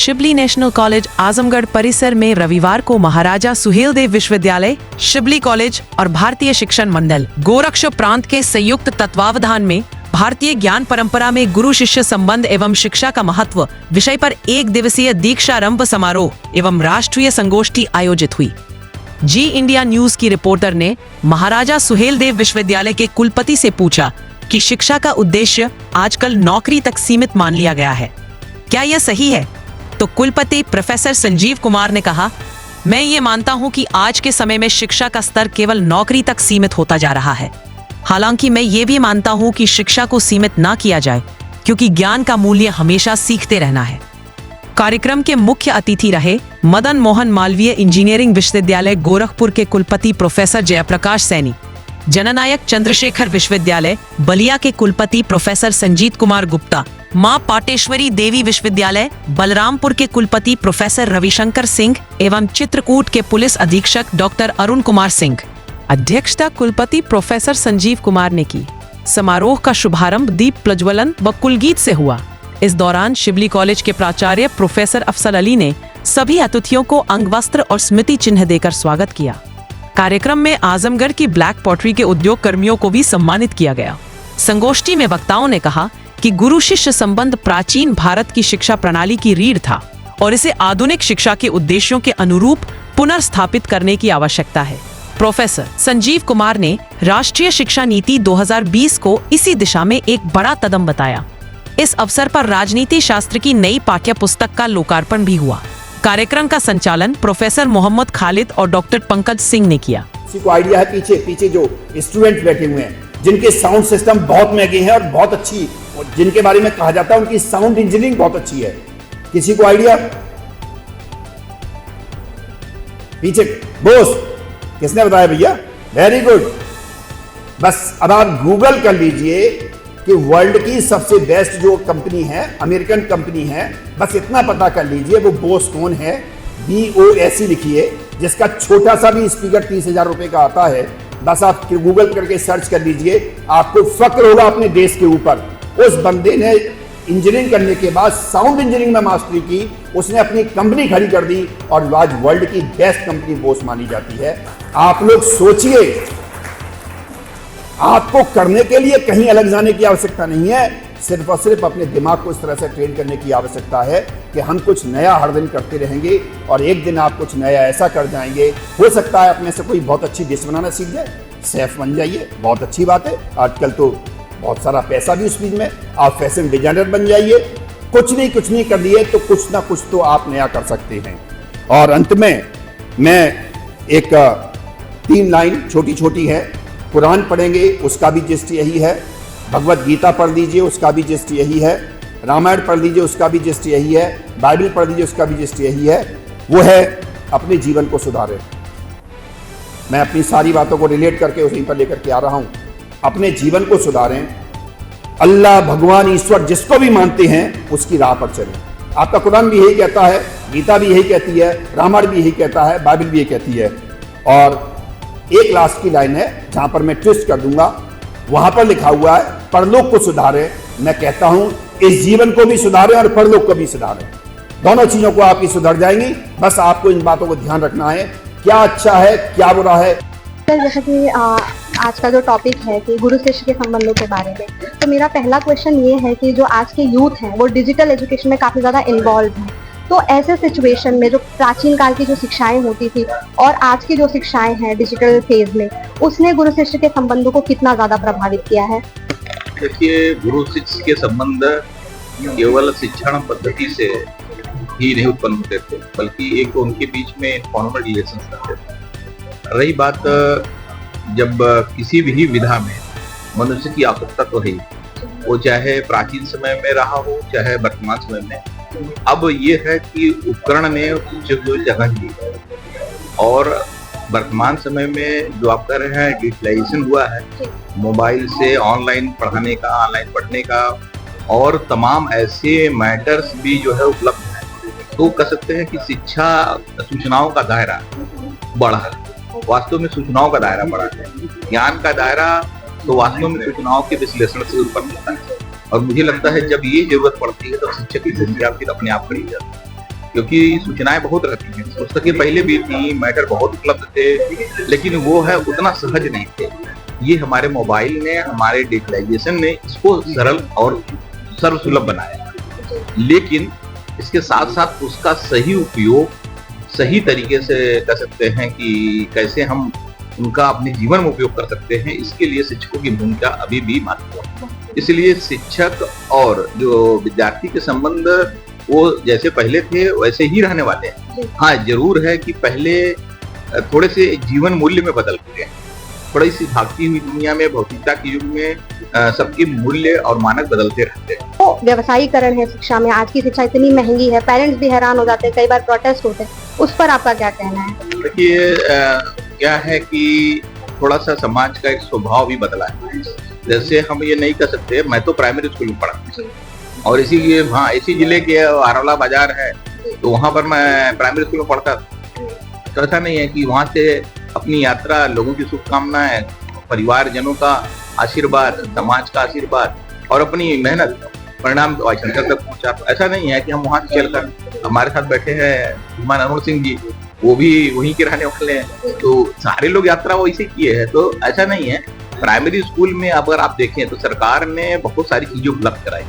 Shibli national college Azamgarh परिसर में रविवार को महाराजा सुहेलदेव विश्वविद्यालय, शिबली कॉलेज और भारतीय शिक्षण मंडल गोरक्ष प्रांत के संयुक्त तत्वावधान में भारतीय ज्ञान परंपरा में गुरु शिष्य संबंध एवं शिक्षा का महत्व विषय पर 1 दिवसीय दीक्षारंभ समारोह एवं राष्ट्रीय संगोष्ठी आयोजित हुई। जी इंडिया न्यूज की रिपोर्टर ने महाराजा सुहेलदेव विश्वविद्यालय के कुलपति से पूछा कि शिक्षा का उद्देश्य आजकल नौकरी तक सीमित मान लिया गया है, क्या यह सही है? तो कुलपति प्रोफेसर संजीव कुमार ने कहा, मैं ये मानता हूं कि आज के समय में शिक्षा का स्तर केवल नौकरी तक सीमित होता जा रहा है। हालांकि मैं ये भी मानता हूं कि शिक्षा को सीमित ना किया जाए, क्योंकि ज्ञान का मूल्य हमेशा सीखते रहना है। कार्यक्रम के मुख्य अतिथि रहे मदन मोहन मालवीय इंजीनियरिंग विश्वविद्यालय गोरखपुर के कुलपति प्रोफेसर जयप्रकाश सैनी, जननायक चंद्रशेखर विश्वविद्यालय बलिया के कुलपति प्रोफेसर संजीत कुमार गुप्ता, मां पाटेश्वरी देवी विश्वविद्यालय बलरामपुर के कुलपति प्रोफेसर रविशंकर सिंह एवं चित्रकूट के पुलिस अधीक्षक डॉक्टर अरुण कुमार सिंह। अध्यक्षता कुलपति प्रोफेसर संजीव कुमार ने की। समारोह का शुभारंभ दीप प्रज्वलन व कुलगीत से हुआ। इस दौरान शिबली कॉलेज के प्राचार्य प्रोफेसर अफसल अली ने सभी अतिथियों को अंगवस्त्र और स्मृति चिन्ह देकर स्वागत किया। कार्यक्रम में आजमगढ़ की ब्लैक पॉटरी के उद्योग कर्मियों को भी सम्मानित किया गया। संगोष्ठी में वक्ताओं ने कहा कि गुरु शिष्य संबंध प्राचीन भारत की शिक्षा प्रणाली की रीढ़ था और इसे आधुनिक शिक्षा के उद्देश्यों के अनुरूप पुनर्स्थापित करने की आवश्यकता है। प्रोफेसर संजीव कुमार ने राष्ट्रीय शिक्षा नीति 2020 को इसी दिशा में एक बड़ा कदम बताया। इस अवसर पर राजनीति शास्त्र की नई पाठ्य पुस्तक का लोकार्पण भी हुआ। कार्यक्रम का संचालन प्रोफेसर मोहम्मद खालिद और डॉक्टर पंकज सिंह ने किया। किसी को आइडिया है पीछे जो स्टूडेंट बैठे हुए हैं, जिनके साउंड सिस्टम बहुत महंगे हैं और बहुत अच्छी, और जिनके बारे में कहा जाता है उनकी साउंड इंजीनियरिंग बहुत अच्छी है, किसी को आइडिया? पीछे बोस, किसने बताया भैया? Very good. बस अब आप गूगल कर लीजिए कि वर्ल्ड की सबसे बेस्ट जो कंपनी है, अमेरिकन कंपनी है, बस इतना पता कर लीजिए वो बोस कौन है। BOSE लिखिए, जिसका छोटा सा भी स्पीकर 30,000 रुपए का आता है। बस आप गूगल करके सर्च कर लीजिए, आपको फक्र होगा अपने देश के ऊपर। उस बंदे ने इंजीनियरिंग करने के बाद साउंड इंजीनियरिंग में मास्टरी की, उसने अपनी कंपनी खड़ी कर दी और आज वर्ल्ड की बेस्ट कंपनी बोस मानी जाती है। आप लोग सोचिए, आपको करने के लिए कहीं अलग जाने की आवश्यकता नहीं है, सिर्फ और सिर्फ अपने दिमाग को इस तरह से ट्रेन करने की आवश्यकता है कि हम कुछ नया हर दिन करते रहेंगे और एक दिन आप कुछ नया ऐसा कर जाएंगे, हो सकता है अपने से कोई बहुत अच्छी डिश बनाना सीख जाए, शेफ बन जाइए, बहुत अच्छी बात है। आजकल तो बहुत सारा पैसा भी उस चीज में, आप फैशन डिजाइनर बन जाइए। कुछ नहीं कर लिए तो कुछ ना कुछ तो आप नया कर सकते हैं। और अंत में मैं एक 3 लाइन छोटी है, कुरान पढ़ेंगे उसका भी जिस्ट यही है, भगवत गीता पढ़ लीजिए उसका भी जिस्ट यही है, रामायण पढ़ लीजिए उसका भी जिस्ट यही है, बाइबल पढ़ लीजिए उसका भी जिस्ट यही है, वो है अपने जीवन को सुधारें। मैं अपनी सारी बातों को रिलेट करके उसी पर लेकर के आ रहा हूं। अपने जीवन को सुधारें, अल्लाह भगवान ईश्वर जिसको भी मानते हैं उसकी राह पर चलें। आपका कुरान भी यही कहता है, गीता भी यही कहती है, रामायण भी यही कहता है, बाइबल भी यही कहती है। और एक लास्ट की लाइन है जहां पर मैं ट्विस्ट कर दूंगा, वहां पर लिखा हुआ है परलोक को सुधारें। मैं कहता हूं इस जीवन को भी सुधारें और परलोक को भी सुधारें, दोनों चीजों को आपकी सुधर जाएंगी। बस आपको इन बातों को ध्यान रखना है, क्या अच्छा है क्या बुरा है। जैसे कि आज का जो टॉपिक है कि गुरु शिष्य के संबंधों के बारे में, तो मेरा पहला क्वेश्चन ये है कि जो आज के यूथ हैं वो डिजिटल एजुकेशन में काफ़ी ज़्यादा इन्वॉल्व हैं, तो ऐसे सिचुएशन में जो प्राचीन काल की जो शिक्षाएं होती थी और आज की जो शिक्षाएं हैं डिजिटल फेज में, उसने गुरु शिष्य के संबंधों को कितना ज़्यादा प्रभावित किया है? देखिए, गुरु शिष्य के संबंध केवल शिक्षण पद्धति से ही नहीं उत्पन्न होते थे, बल्कि एक उनके बीच में फॉर्मल रिलेशन रहते थे। रही बात जब किसी भी विधा में मनुष्य की आवश्यकता तो है, वो चाहे प्राचीन समय में रहा हो चाहे वर्तमान समय में। अब ये है कि उपकरण ने जो जगह ली और वर्तमान समय में जो आप कह रहे हैं डिजिटलाइजेशन हुआ है, मोबाइल से ऑनलाइन पढ़ाने का, ऑनलाइन पढ़ने का और तमाम ऐसे मैटर्स भी जो है उपलब्ध है, तो कह सकते हैं कि शिक्षा सूचनाओं का दायरा बढ़ा है। वास्तव में सूचनाओं का दायरा बढ़ा है, ज्ञान का दायरा तो वास्तव में सूचनाओं के विश्लेषण से उत्पन्न होता है। और मुझे लगता है जब ये जरूरत पड़ती है तो शिक्षक की भूमिका फिर अपने आप खड़ी जाती है। क्योंकि सूचनाएं बहुत रहती हैं, पुस्तकें पहले भी थी, मैटर बहुत उपलब्ध थे, लेकिन वो है उतना सहज नहीं थे। ये हमारे मोबाइल ने, हमारे डिजिटलाइजेशन ने इसको सरल और सर्वसुलभ बनाया, लेकिन इसके साथ साथ उसका सही उपयोग सही तरीके से कर सकते हैं कि कैसे हम उनका अपने जीवन में उपयोग कर सकते हैं, इसके लिए शिक्षकों की भूमिका अभी भी महत्वपूर्ण है। इसलिए शिक्षक और जो विद्यार्थी के संबंध वो जैसे पहले थे वैसे ही रहने वाले हैं। हाँ, जरूर है कि पहले थोड़े से जीवन मूल्य में बदल गए, थोड़ी सी भागती हुई दुनिया में, भौतिकता के युग में सबके मूल्य और मानक बदलते रहते हैं। तो व्यवसायीकरण है शिक्षा में, आज की शिक्षा इतनी महंगी है, पेरेंट्स भी हैरान हो जाते हैं, कई बार प्रोटेस्ट होते हैं, उस पर आपका क्या कहना है? देखिए, क्या है कि थोड़ा सा समाज का एक स्वभाव भी बदला है। जैसे हम ये नहीं कर सकते, मैं तो प्राइमरी स्कूल में पढ़ा और इसी जिले के आरवला बाजार है, तो वहाँ पर मैं प्राइमरी स्कूल में पढ़ता था। तो ऐसा नहीं है कि वहाँ से अपनी यात्रा, लोगों की शुभकामनाएं, परिवारजनों का आशीर्वाद, समाज का आशीर्वाद और अपनी मेहनत परिणाम वाइसंकर तक पहुंचा। ऐसा नहीं है कि हम वहाँ से चलकर, हमारे साथ बैठे हैं श्रीमान अरुण सिंह जी, वो भी वहीं के रहने वाले हैं, तो सारे लोग यात्रा वैसे किए हैं। तो ऐसा नहीं है। प्राइमरी स्कूल में अगर आप देखें तो सरकार ने बहुत सारी चीजें उपलब्ध कराई।